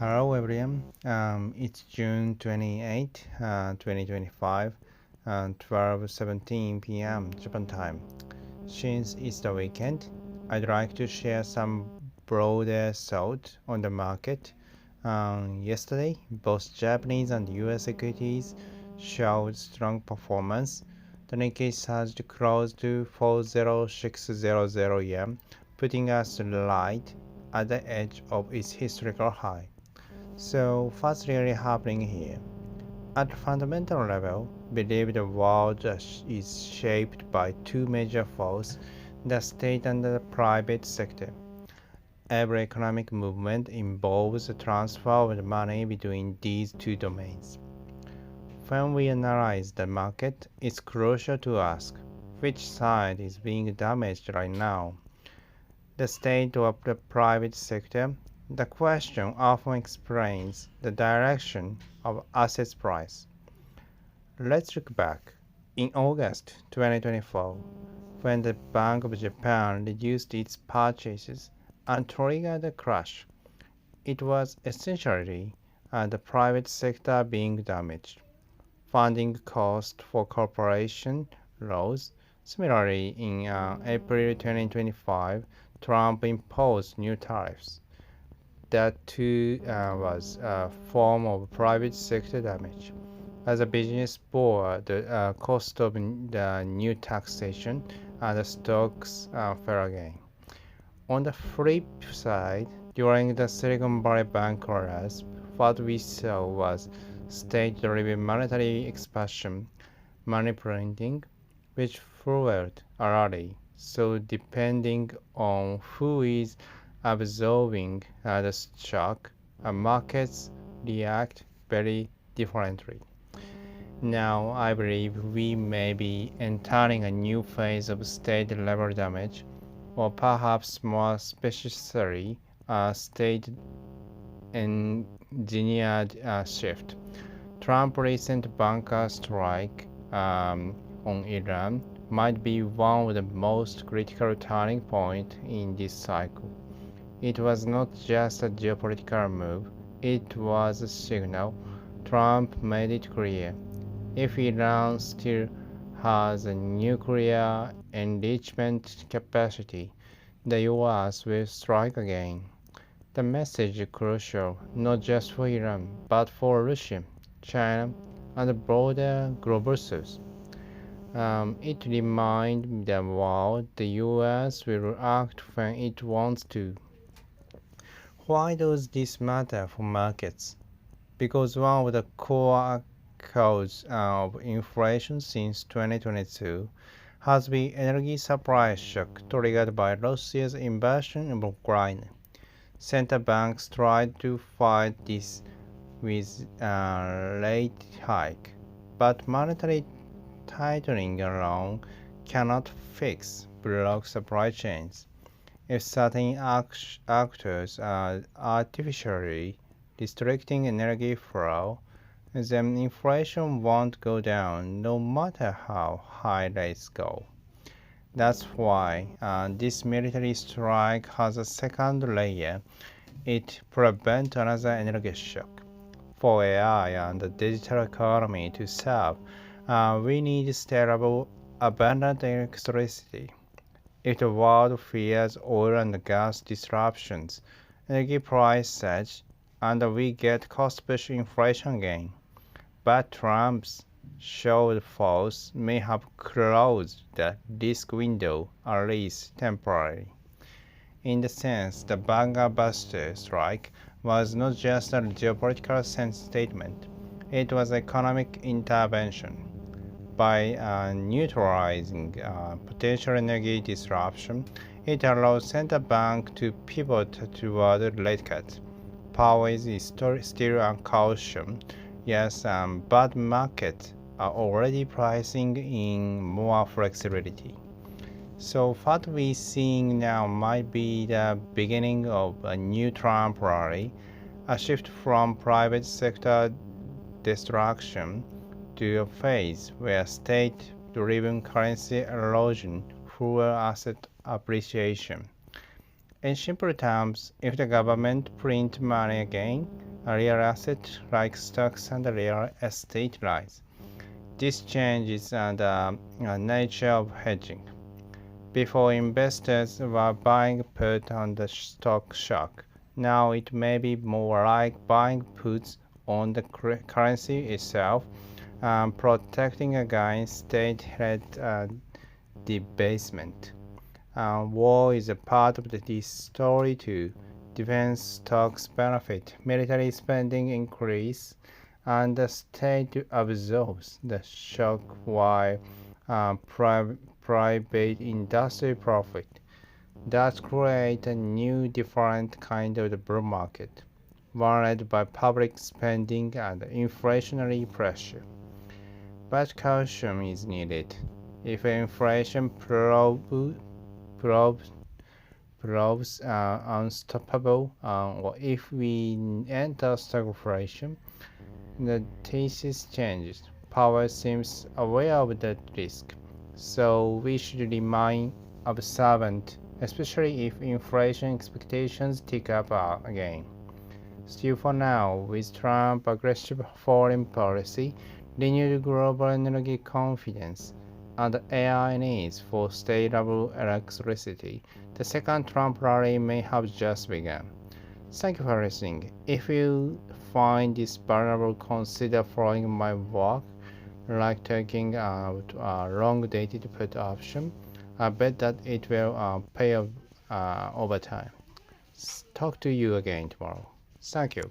Hello everyone. It's June 28, 2025, 12:17 p.m. Japan time. Since it's the weekend, I'd like to share some broader thoughts on the market. Yesterday, both Japanese and US equities showed strong performance. The Nikkei surged close to 40600 yen, putting us right at the edge of its historical high. So, what's really happening here? At fundamental level, believe the world is shaped by two major forces, the state and the private sector. Every economic movement involves a transfer of money between these two domains. When we analyze the market, it's crucial to ask which side is being damaged right now, the state or the private sector. The question often explains the direction of assets price. Let's look back. In August 2024, when the Bank of Japan reduced its purchases and triggered a crash, it was essentially the private sector being damaged. Funding costs for corporations rose. Similarly, in April 2025, Trump imposed new tariffs. That too was a form of private sector damage. As a business bore the cost of the new taxation, and the stocks fell again. On the flip side, during the Silicon Valley Bank collapse, what we saw was state-driven monetary expansion, money printing, which fueled a rally. So depending on who is absorbing the shock, markets react very differently. Now, I believe we may be entering a new phase of state level damage, or perhaps more specifically, a state engineered shift. Trump's recent bunker strike on Iran might be one of the most critical turning points in this cycle. It was not just a geopolitical move, it was a signal. Trump made it clear. If Iran still has a nuclear enrichment capacity, the US will strike again. The message is crucial not just for Iran, but for Russia, China, and the broader global south. It reminds the world the US will act when it wants to. Why does this matter for markets? Because one of the core causes of inflation since 2022 has been energy supply shock triggered by Russia's invasion of Ukraine. Central banks tried to fight this with a rate hike, but monetary tightening alone cannot fix block supply chains. If certain actors are artificially restricting energy flow, then inflation won't go down no matter how high rates go. That's why this military strike has a second layer. It prevents another energy shock. For AI and the digital economy to serve, we need stable, abundant electricity. If the world fears oil and gas disruptions, energy price surge, and we get cost-push inflation again. But Trump's showed force may have closed the risk window, at least temporarily. In the sense, the Banga Buster strike was not just a geopolitical statement, it was economic intervention. By neutralizing potential energy disruption, it allows central bank to pivot toward rate cuts. Power is still a caution, yes, but markets are already pricing in more flexibility. So what we're seeing now might be the beginning of a new Trump rally, a shift from private sector destruction to a phase where state-driven currency erosion fuels asset appreciation. In simple terms, if the government print money again, real assets like stocks and real estate rise. This changes the nature of hedging. Before, investors were buying put on the stock shock. Now it may be more like buying puts on the currency itself, protecting against state-led debasement. War is a part of this story too. Defense stocks benefit, military spending increase, and the state absorbs the shock while private industry profit. That creates a new different kind of the bull market, one led by public spending and inflationary pressure. But caution is needed. If inflation proves unstoppable, or if we enter stagflation, the thesis changes. Power seems aware of that risk, so we should remain observant, especially if inflation expectations tick up again. Still, for now, with Trump's aggressive foreign policy, renewed global energy confidence, and AI needs for stable electricity, the second Trump rally may have just begun. Thank you for listening. If you find this valuable, consider following my work, like taking out a long-dated put option. I bet that it will pay off over time. Talk to you again tomorrow. Thank you.